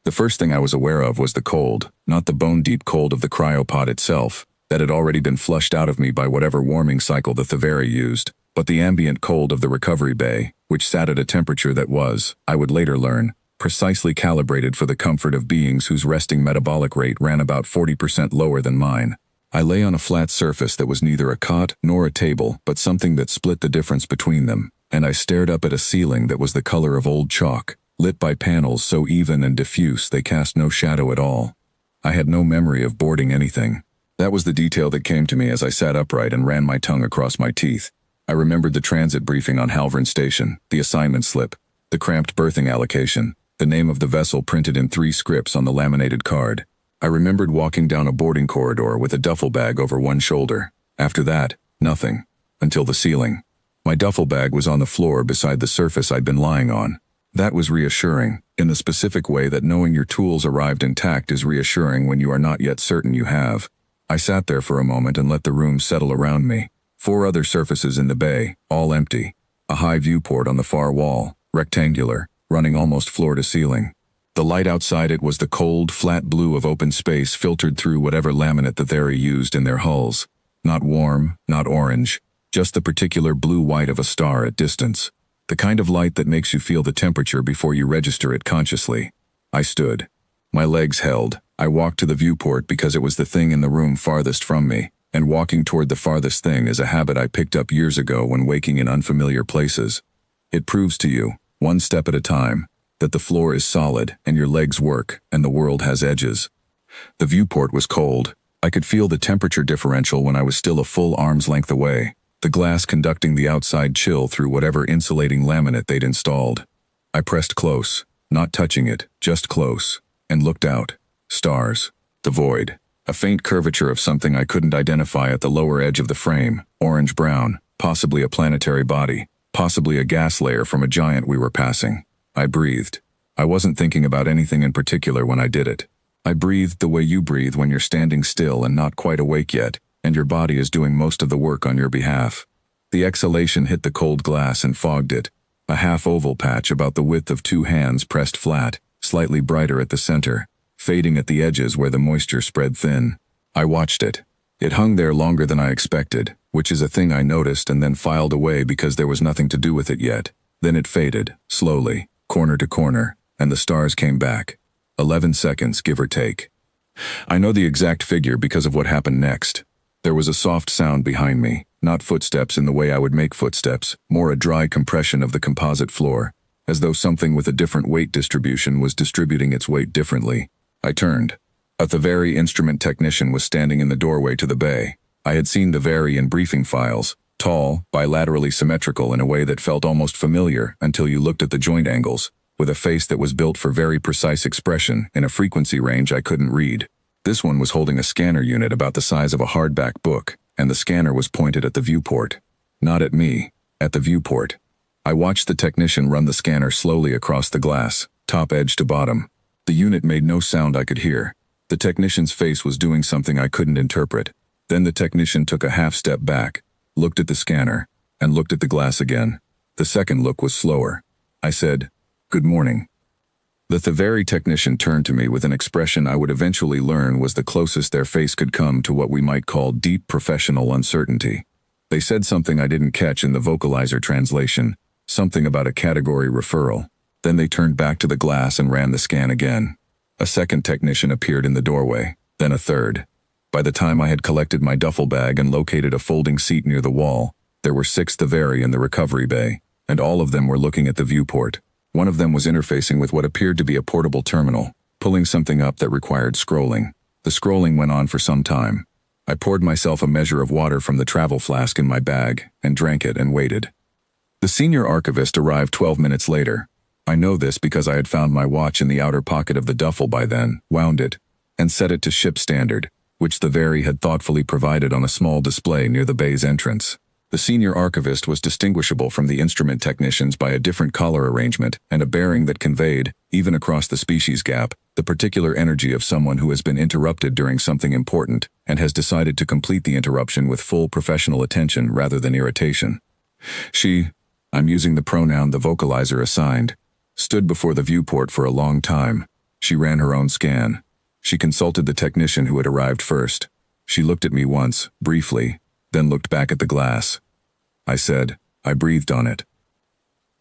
The first thing I was aware of was the cold, not the bone-deep cold of the cryopod itself, that had already been flushed out of me by whatever warming cycle the Thaveri used, but the ambient cold of the recovery bay, which sat at a temperature that was, I would later learn, precisely calibrated for the comfort of beings whose resting metabolic rate ran about 40% lower than mine. I lay on a flat surface that was neither a cot nor a table, but something that split the difference between them, and I stared up at a ceiling that was the color of old chalk, lit by panels so even and diffuse they cast no shadow at all. I had no memory of boarding anything. That was the detail that came to me as I sat upright and ran my tongue across my teeth. I remembered the transit briefing on Halvern Station, the assignment slip, the cramped berthing allocation, the name of the vessel printed in 3 scripts on the laminated card. I remembered walking down a boarding corridor with a duffel bag over one shoulder. After that, nothing. Until the ceiling. My duffel bag was on the floor beside the surface I'd been lying on. That was reassuring, in the specific way that knowing your tools arrived intact is reassuring when you are not yet certain you have. I sat there for a moment and let the room settle around me. 4 other surfaces in the bay, all empty. A high viewport on the far wall, rectangular, running almost floor to ceiling. The light outside it was the cold, flat blue of open space filtered through whatever laminate the Thaveri used in their hulls. Not warm, not orange, just the particular blue-white of a star at distance. The kind of light that makes you feel the temperature before you register it consciously. I stood. My legs held. I walked to the viewport because it was the thing in the room farthest from me, and walking toward the farthest thing is a habit I picked up years ago when waking in unfamiliar places. It proves to you, one step at a time, that the floor is solid and your legs work and the world has edges. The viewport was cold. I could feel the temperature differential when I was still a full arm's length away, the glass conducting the outside chill through whatever insulating laminate they'd installed. I pressed close, not touching it, just close, and looked out. Stars. The void. A faint curvature of something I couldn't identify at the lower edge of the frame, orange-brown, possibly a planetary body, possibly a gas layer from a giant we were passing. I breathed. I wasn't thinking about anything in particular when I did it. I breathed the way you breathe when you're standing still and not quite awake yet, and your body is doing most of the work on your behalf. The exhalation hit the cold glass and fogged it, a half-oval patch about the width of 2 hands pressed flat, slightly brighter at the center, fading at the edges where the moisture spread thin. I watched it. It hung there longer than I expected, which is a thing I noticed and then filed away because there was nothing to do with it yet. Then it faded, slowly, corner to corner, and the stars came back. 11 seconds, give or take. I know the exact figure because of what happened next. There was a soft sound behind me, not footsteps in the way I would make footsteps, more a dry compression of the composite floor, as though something with a different weight distribution was distributing its weight differently. I turned. A Thaveri instrument technician was standing in the doorway to the bay. I had seen Thaveri in briefing files, tall, bilaterally symmetrical in a way that felt almost familiar until you looked at the joint angles, with a face that was built for very precise expression in a frequency range I couldn't read. This one was holding a scanner unit about the size of a hardback book, and the scanner was pointed at the viewport. Not at me, at the viewport. I watched the technician run the scanner slowly across the glass, top edge to bottom. The unit made no sound I could hear. The technician's face was doing something I couldn't interpret. Then the technician took a half step back, looked at the scanner, and looked at the glass again. The second look was slower. I said, "Good morning." The Thaveri technician turned to me with an expression I would eventually learn was the closest their face could come to what we might call deep professional uncertainty. They said something I didn't catch in the vocalizer translation, something about a category referral. Then they turned back to the glass and ran the scan again. A second technician appeared in the doorway, then a third. By the time I had collected my duffel bag and located a folding seat near the wall, there were 6 Thaveri in the recovery bay, and all of them were looking at the viewport. One of them was interfacing with what appeared to be a portable terminal, pulling something up that required scrolling. The scrolling went on for some time. I poured myself a measure of water from the travel flask in my bag and drank it and waited. The senior archivist arrived 12 minutes later. I know this because I had found my watch in the outer pocket of the duffel by then, wound it, and set it to ship standard, which the Thaveri had thoughtfully provided on a small display near the bay's entrance. The senior archivist was distinguishable from the instrument technicians by a different collar arrangement and a bearing that conveyed, even across the species gap, the particular energy of someone who has been interrupted during something important and has decided to complete the interruption with full professional attention rather than irritation. She, I'm using the pronoun the vocalizer assigned, stood before the viewport for a long time. She ran her own scan. She consulted the technician who had arrived first. She looked at me once, briefly, then looked back at the glass. I said, "I breathed on it."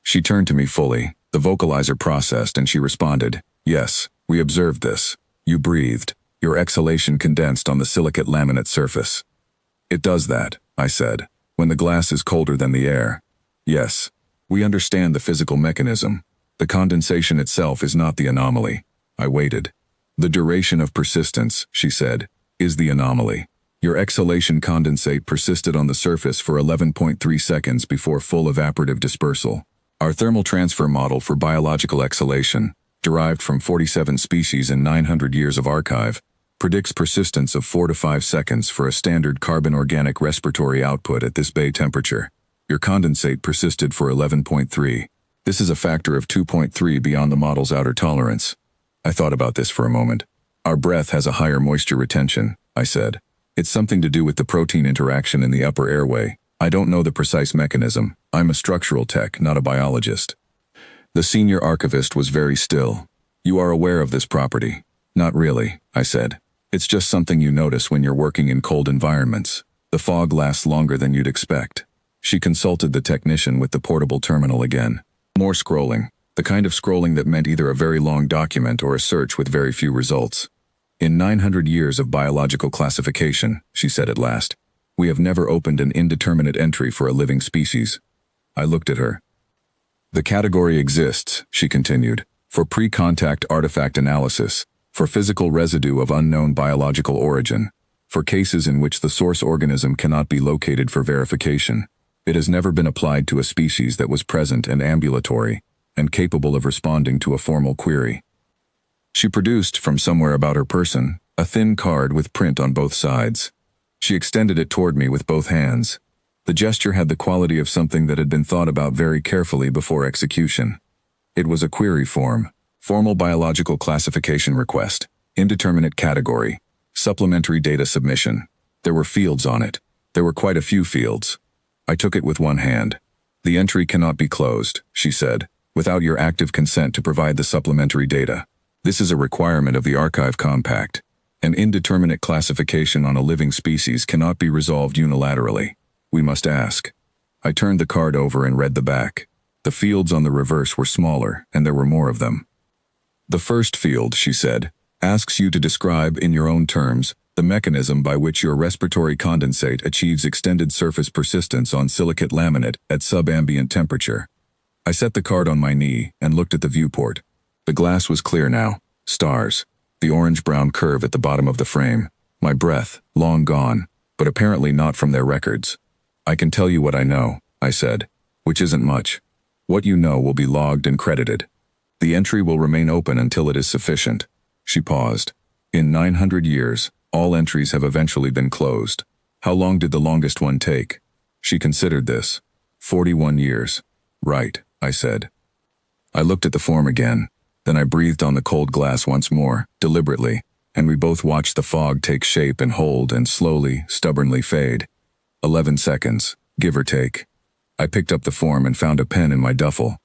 She turned to me fully. The vocalizer processed and she responded, "Yes, we observed this. You breathed. Your exhalation condensed on the silicate laminate surface." "It does that," I said, "when the glass is colder than the air." "Yes. We understand the physical mechanism. The condensation itself is not the anomaly." I waited. "The duration of persistence," she said, "is the anomaly. Your exhalation condensate persisted on the surface for 11.3 seconds before full evaporative dispersal. Our thermal transfer model for biological exhalation, derived from 47 species and 900 years of archive, predicts persistence of 4 to 5 seconds for a standard carbon organic respiratory output at this bay temperature. Your condensate persisted for 11.3. This is a factor of 2.3 beyond the model's outer tolerance." I thought about this for a moment. "Our breath has a higher moisture retention," I said. "It's something to do with the protein interaction in the upper airway. I don't know the precise mechanism. I'm a structural tech, not a biologist." The senior archivist was very still. "You are aware of this property?" "Not really," I said. "It's just something you notice when you're working in cold environments. The fog lasts longer than you'd expect." She consulted the technician with the portable terminal again. More scrolling. The kind of scrolling that meant either a very long document or a search with very few results. "In 900 years of biological classification," she said at last, "we have never opened an indeterminate entry for a living species." I looked at her. "The category exists," she continued, "for pre-contact artifact analysis, for physical residue of unknown biological origin, for cases in which the source organism cannot be located for verification. It has never been applied to a species that was present and ambulatory, and capable of responding to a formal query." She produced, from somewhere about her person, a thin card with print on both sides. She extended it toward me with both hands. The gesture had the quality of something that had been thought about very carefully before execution. It was a query form. Formal biological classification request. Indeterminate category. Supplementary data submission. There were fields on it. There were quite a few fields. I took it with one hand. "The entry cannot be closed," she said, "without your active consent to provide the supplementary data. This is a requirement of the Archive Compact. An indeterminate classification on a living species cannot be resolved unilaterally. We must ask." I turned the card over and read the back. The fields on the reverse were smaller, and there were more of them. "The first field," she said, "asks you to describe in your own terms the mechanism by which your respiratory condensate achieves extended surface persistence on silicate laminate at subambient temperature." I set the card on my knee and looked at the viewport. The glass was clear now. Stars. The orange-brown curve at the bottom of the frame. My breath, long gone, but apparently not from their records. "I can tell you what I know," I said, "which isn't much. What you know will be logged and credited. The entry will remain open until it is sufficient." She paused. "In 900 years, all entries have eventually been closed. How long did the longest one take?" She considered this. 41 years. "Right," I said. I looked at the form again. Then I breathed on the cold glass once more, deliberately, and we both watched the fog take shape and hold and slowly, stubbornly fade. 11 seconds, give or take. I picked up the form and found a pen in my duffel.